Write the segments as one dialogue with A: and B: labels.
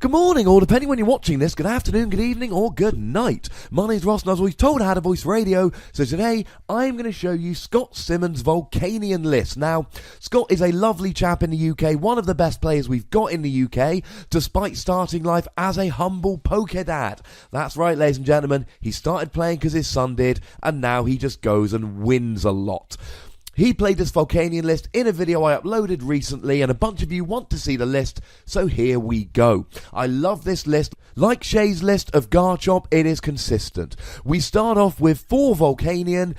A: Good morning, or depending when you're watching this, good afternoon, good evening, or good night. My name's Ross, and as we've told how to voice radio, so today I'm going to show you Scot Symonds' Volcanion list. Now, Scot is a lovely chap in the UK, one of the best players we've got in the UK, despite starting life as a humble Pokédad. That's right, ladies and gentlemen, he started playing because his son did, and now he just goes and wins a lot. He played this Volcanion list in a video I uploaded recently, and a bunch of you want to see the list, so here we go. I love this list. Like Shay's list of Garchomp, it is consistent. We start off with 4 Volcanion.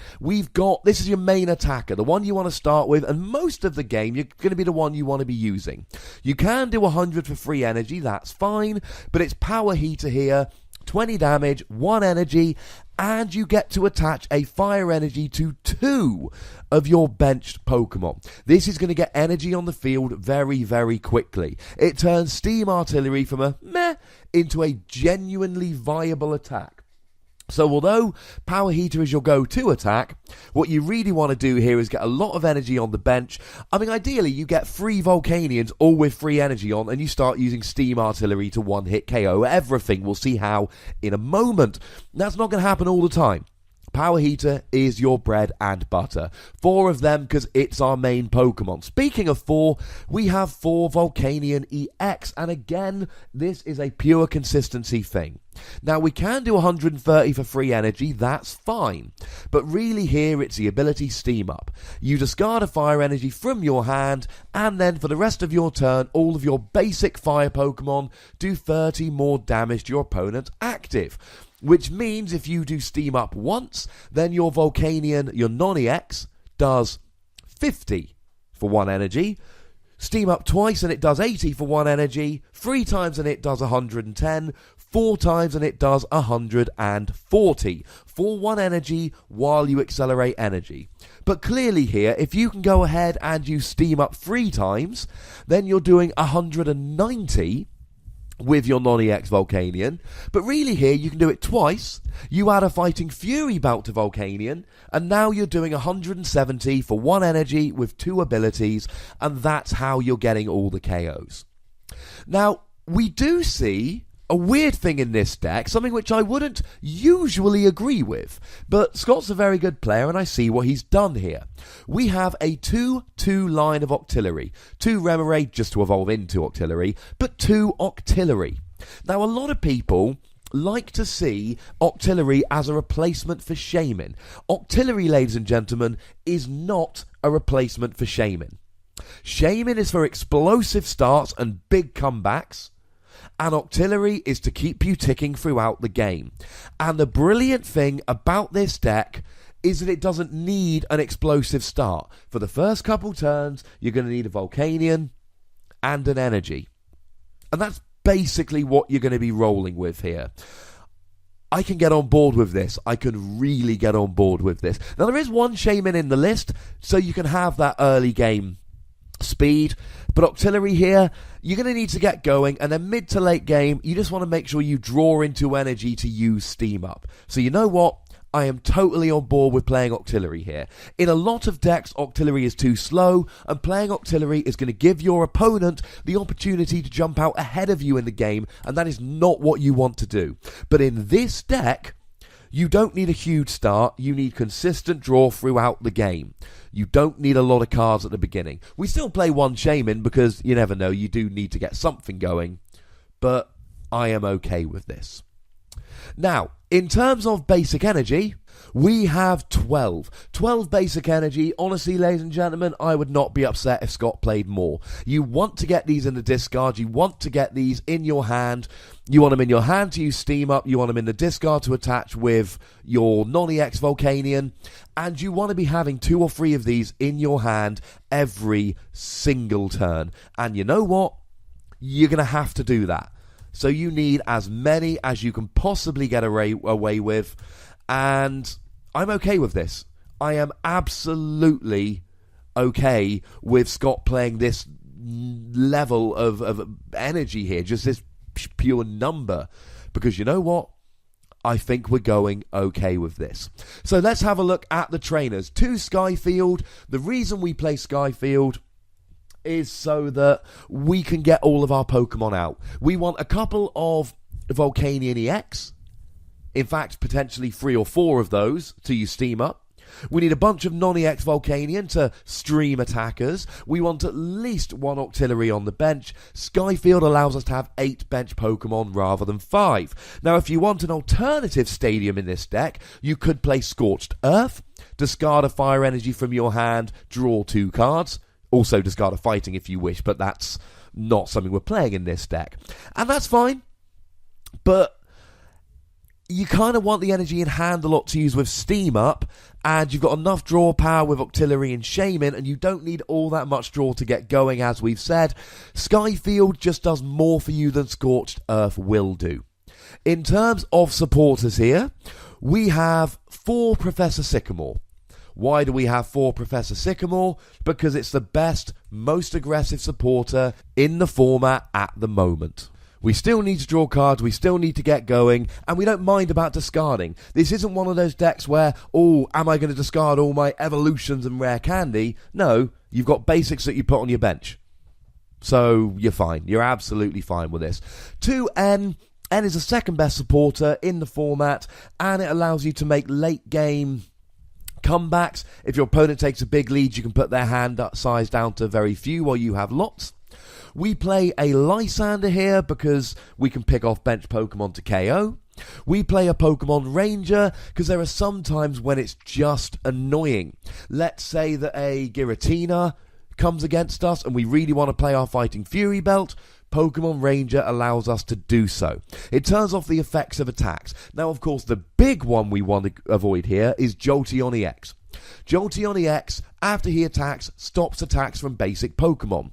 A: This is your main attacker, the one you want to start with, and most of the game, you're going to be the one you want to be using. You can do 100 for free energy, that's fine, but it's Power Heater here, 20 damage, 1 energy, and you get to attach a fire energy to 2 of your benched Pokemon. This is going to get energy on the field very, very quickly. It turns Steam Artillery from a meh into a genuinely viable attack. So although Power Heater is your go-to attack, what you really want to do here is get a lot of energy on the bench. I mean, ideally, you get 3 Volcanions all with free energy on, and you start using Steam Artillery to one-hit KO everything. We'll see how in a moment. That's not going to happen all the time. Power Heater is your bread and butter. 4 of them because it's our main Pokemon. Speaking of 4, we have 4 Volcanion EX, and again, this is a pure consistency thing. Now, we can do 130 for free energy, that's fine. But really here, it's the ability Steam Up. You discard a fire energy from your hand, and then for the rest of your turn, all of your basic fire Pokemon do 30 more damage to your opponent's active. Which means if you do Steam Up once, then your Volcanion, your non-EX, does 50 for 1 energy. Steam Up twice and it does 80 for 1 energy. 3 times and it does 110. 4 times and it does 140 for 1 energy while you accelerate energy. But clearly here, if you can go ahead and you Steam Up 3 times, then you're doing 190 with your non-EX Volcanion. But really here, you can do it twice. You add a Fighting Fury bout to Volcanion, and now you're doing 170 for 1 energy with 2 abilities, and that's how you're getting all the KOs. Now, we do see a weird thing in this deck, something which I wouldn't usually agree with, but Scot's a very good player and I see what he's done here. We have a 2-2 line of Octillery, 2 Remoraid just to evolve into Octillery, but 2 Octillery. Now a lot of people like to see Octillery as a replacement for Shaymin. Octillery, ladies and gentlemen, is not a replacement for Shaymin. Shaymin is for explosive starts and big comebacks, and Octillery is to keep you ticking throughout the game. And the brilliant thing about this deck is that it doesn't need an explosive start. For the first couple turns, you're going to need a Volcanion and an energy. And that's basically what you're going to be rolling with here. I can get on board with this. I can really get on board with this. Now, there is one Shaymin in the list, so you can have that early game speed, but Octillery here, you're going to need to get going, and then mid to late game, you just want to make sure you draw into energy to use Steam Up. So you know what? I am totally on board with playing Octillery here. In a lot of decks, Octillery is too slow, and playing Octillery is going to give your opponent the opportunity to jump out ahead of you in the game, and that is not what you want to do. But in this deck, you don't need a huge start, you need consistent draw throughout the game. You don't need a lot of cards at the beginning. We still play 1 Shaymin because you never know, you do need to get something going, but I am okay with this. Now, in terms of basic energy, we have 12. 12 basic energy. Honestly, ladies and gentlemen, I would not be upset if Scot played more. You want to get these in the discard. You want to get these in your hand. You want them in your hand to use Steam Up. You want them in the discard to attach with your non-EX Volcanion. And you want to be having 2 or 3 of these in your hand every single turn. And you know what? You're going to have to do that. So you need as many as you can possibly get away with. And I'm okay with this. I am absolutely okay with Scot playing this level of energy here. Just this pure number. Because you know what? I think we're going okay with this. So let's have a look at the trainers. 2 Skyfield. The reason we play Skyfield is so that we can get all of our Pokemon out. We want a couple of Volcanion EX. In fact, potentially 3 or 4 of those to use Steam Up. We need a bunch of non-EX Volcanion to stream attackers. We want at least 1 Octillery on the bench. Skyfield allows us to have 8 bench Pokemon rather than 5. Now, if you want an alternative stadium in this deck, you could play Scorched Earth, discard a Fire Energy from your hand, draw 2 cards. Also discard a Fighting if you wish, but that's not something we're playing in this deck. And that's fine, but you kind of want the energy in hand a lot to use with Steam Up, and you've got enough draw power with Octillery and Shaman, and you don't need all that much draw to get going, as we've said. Skyfield just does more for you than Scorched Earth will do. In terms of supporters here, we have 4 Professor Sycamore. Why do we have 4 Professor Sycamore? Because it's the best, most aggressive supporter in the format at the moment. We still need to draw cards, we still need to get going, and we don't mind about discarding. This isn't one of those decks where, oh, am I going to discard all my evolutions and rare candy? No, you've got basics that you put on your bench. So you're fine. You're absolutely fine with this. 2N. N is the second best supporter in the format, and it allows you to make late game comebacks. If your opponent takes a big lead, you can put their hand size down to very few while you have lots. We play a Lysander here because we can pick off bench Pokemon to KO. We play a Pokemon Ranger because there are some times when it's just annoying. Let's say that a Giratina comes against us and we really want to play our Fighting Fury Belt. Pokemon Ranger allows us to do so. It turns off the effects of attacks. Now, of course, the big one we want to avoid here is Jolteon EX. Jolteon EX, after he attacks, stops attacks from basic Pokemon.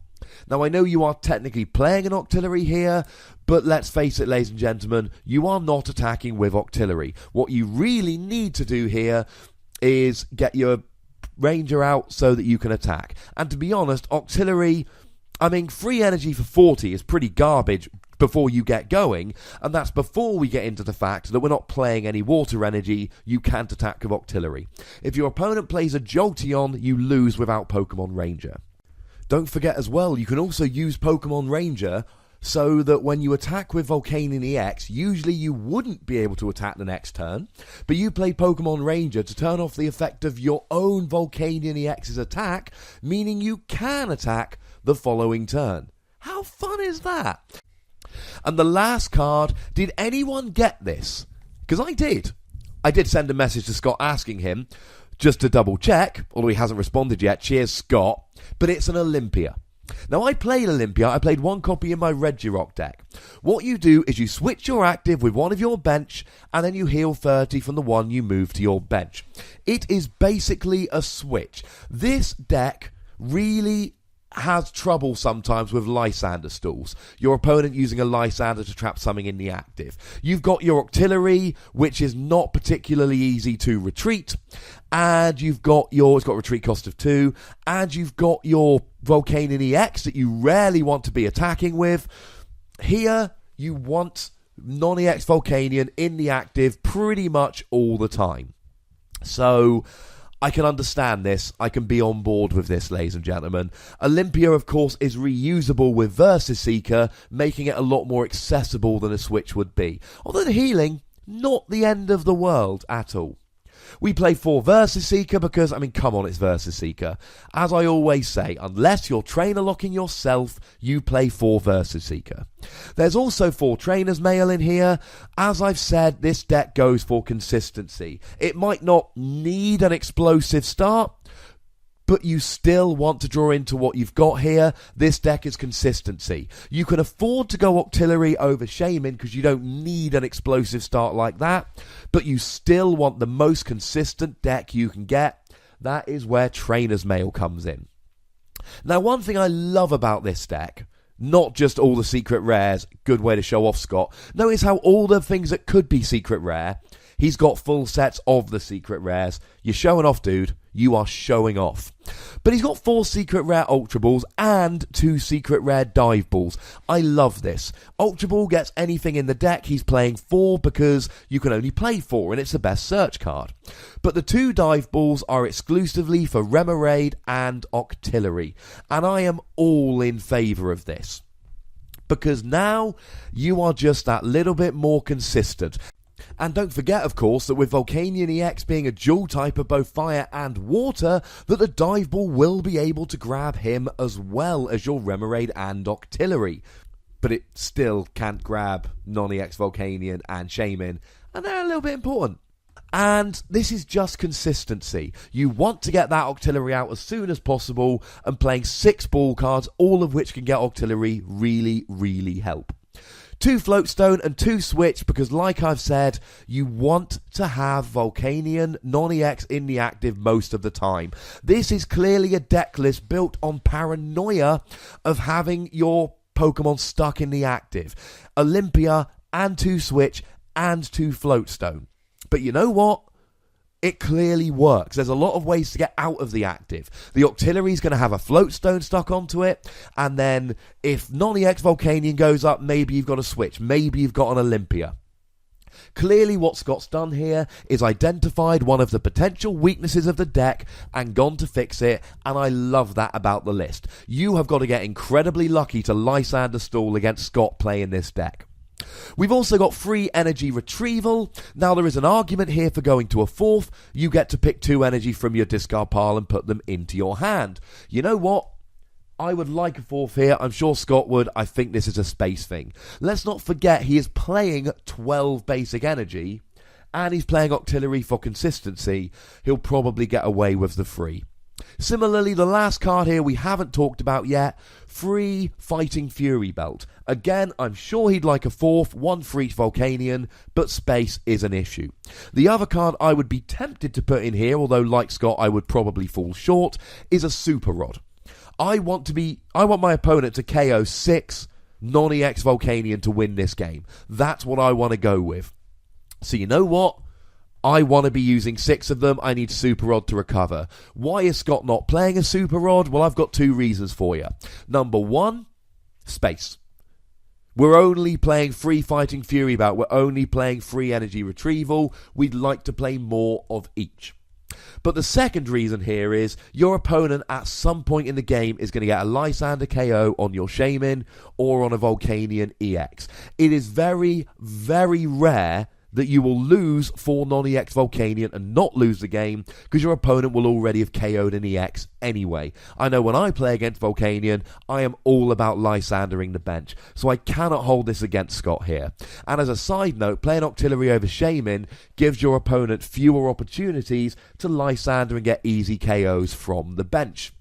A: Now, I know you are technically playing an Octillery here, but let's face it, ladies and gentlemen, you are not attacking with Octillery. What you really need to do here is get your Ranger out so that you can attack. And to be honest, Octillery, I mean, free energy for 40 is pretty garbage before you get going, and that's before we get into the fact that we're not playing any water energy. You can't attack with Octillery. If your opponent plays a Jolteon, you lose without Pokemon Ranger. Don't forget as well, you can also use Pokemon Ranger so that when you attack with Volcanion EX, usually you wouldn't be able to attack the next turn, but you play Pokemon Ranger to turn off the effect of your own Volcanion EX's attack, meaning you can attack the following turn. How fun is that? And the last card, did anyone get this? Because I did. I did send a message to Scott asking him, just to double check, although he hasn't responded yet. Cheers, Scott. But it's an Olympia. Now, I played Olympia. I played 1 copy in my Regirock deck. What you do is you switch your active with one of your bench, and then you heal 30 from the one you move to your bench. It is basically a switch. This deck really has trouble sometimes with Lysander stalls. Your opponent using a Lysander to trap something in the active. You've got your Octillery, which is not particularly easy to retreat, and you've got it's got retreat cost of 2, and you've got your Volcanion EX that you rarely want to be attacking with. Here, you want non-EX Volcanion in the active pretty much all the time. So I can understand this. I can be on board with this, ladies and gentlemen. Olympia, of course, is reusable with Versus Seeker, making it a lot more accessible than a Switch would be. Although the healing, not the end of the world at all. We play 4 Versus Seeker because, I mean, come on, it's Versus Seeker. As I always say, unless you're trainer locking yourself, you play 4 Versus Seeker. There's also 4 Trainers Mail in here. As I've said, this deck goes for consistency. It might not need an explosive start, but you still want to draw into what you've got here. This deck is consistency. You can afford to go Octillery over Shaman because you don't need an explosive start like that, but you still want the most consistent deck you can get. That is where Trainer's Mail comes in. Now, one thing I love about this deck, not just all the secret rares, good way to show off, Scott, notice how all the things that could be secret rare, he's got full sets of the secret rares. You're showing off, dude. You are showing off. But he's got 4 secret rare Ultra Balls and 2 secret rare Dive Balls. I love this. Ultra Ball gets anything in the deck. He's playing 4 because you can only play 4 and it's the best search card. But the 2 Dive Balls are exclusively for Remoraid and Octillery. And I am all in favour of this. Because now you are just that little bit more consistent. And don't forget, of course, that with Volcanion EX being a dual type of both fire and water, that the Dive Ball will be able to grab him as well as your Remoraid and Octillery. But it still can't grab non-EX Volcanion and Shaymin, and they're a little bit important. And this is just consistency. You want to get that Octillery out as soon as possible, and playing 6 ball cards, all of which can get Octillery, really, really help. 2 Floatstone and 2 Switch, because like I've said, you want to have Volcanion non-EX in the active most of the time. This is clearly a deck list built on paranoia of having your Pokemon stuck in the active. Olympia and 2 Switch and 2 Floatstone. But you know what? It clearly works. There's a lot of ways to get out of the active. The Octillery is going to have a Floatstone stuck onto it, and then if non-EX Volcanion goes up, maybe you've got a Switch, maybe you've got an Olympia. Clearly what Scot's done here is identified one of the potential weaknesses of the deck and gone to fix it, and I love that about the list. You have got to get incredibly lucky to Lysander stall against Scot playing this deck. We've also got free energy retrieval. Now there is an argument here for going to a 4th. You get to pick 2 energy from your discard pile and put them into your hand. You know what? I would like a 4th here. I'm sure Scot would. I think this is a space thing. Let's not forget he is playing 12 basic energy and he's playing Octillery for consistency. He'll probably get away with the free. Similarly, the last card here we haven't talked about yet, free Fighting Fury Belt. Again, I'm sure he'd like a 4th, 1 for each Volcanion, but space is an issue. The other card I would be tempted to put in here, although like Scot I would probably fall short, is a Super Rod. I want my opponent to KO 6 non-EX Volcanion to win this game. That's what I want to go with. So you know what? I want to be using 6 of them. I need Super Rod to recover. Why is Scot not playing a Super Rod? Well, I've got 2 reasons for you. Number 1, space. We're only playing free Fighting Fury Bout. We're only playing free Energy Retrieval. We'd like to play more of each. But the second reason here is your opponent at some point in the game is going to get a Lysander KO on your Shaymin or on a Volcanion EX. It is very, very rare that you will lose for non-EX Volcanion and not lose the game because your opponent will already have KO'd an EX anyway. I know when I play against Volcanion, I am all about Lysandering the bench, so I cannot hold this against Scot here. And as a side note, playing Octillery over Shaymin gives your opponent fewer opportunities to Lysander and get easy KOs from the bench.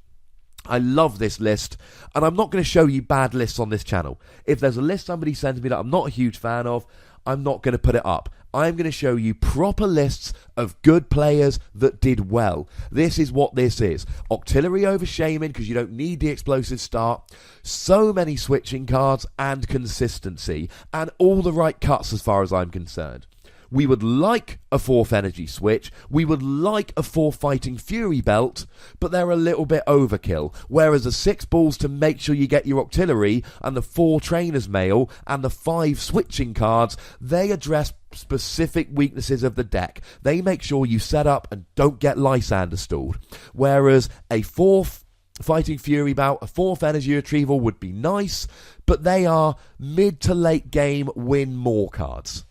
A: I love this list, and I'm not going to show you bad lists on this channel. If there's a list somebody sends me that I'm not a huge fan of, I'm not going to put it up. I'm going to show you proper lists of good players that did well. This is what this is. Octillery over Shaymin because you don't need the explosive start. So many switching cards and consistency. And all the right cuts as far as I'm concerned. We would like a 4th energy switch. We would like a 4th Fighting Fury Belt, but they're a little bit overkill. Whereas the 6 balls to make sure you get your Octillery and the 4 Trainer's Mail and the 5 switching cards, they address specific weaknesses of the deck. They make sure you set up and don't get Lysander stalled. Whereas a 4th Fighting Fury Bout, a 4th Energy Retrieval would be nice, but they are mid to late game win more cards.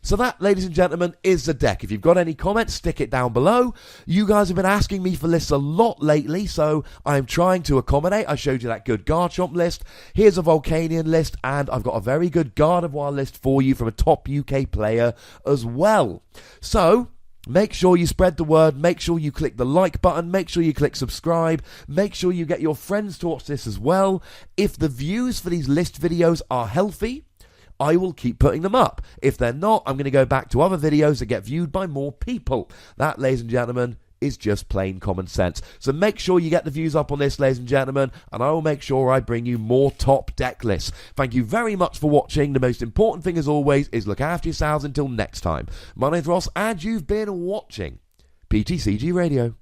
A: So that, ladies and gentlemen, is the deck. If you've got any comments, stick it down below. You guys have been asking me for lists a lot lately, so I'm trying to accommodate. I showed you that good Garchomp list. Here's a Volcanion list, and I've got a very good Gardevoir list for you from a top UK player as well. So make sure you spread the word. Make sure you click the like button. Make sure you click subscribe. Make sure you get your friends to watch this as well. If the views for these list videos are healthy, I will keep putting them up. If they're not, I'm going to go back to other videos that get viewed by more people. That, ladies and gentlemen, is just plain common sense. So make sure you get the views up on this, ladies and gentlemen, and I will make sure I bring you more top deck lists. Thank you very much for watching. The most important thing, as always, is look after yourselves until next time. My name's Ross, and you've been watching PTCG Radio.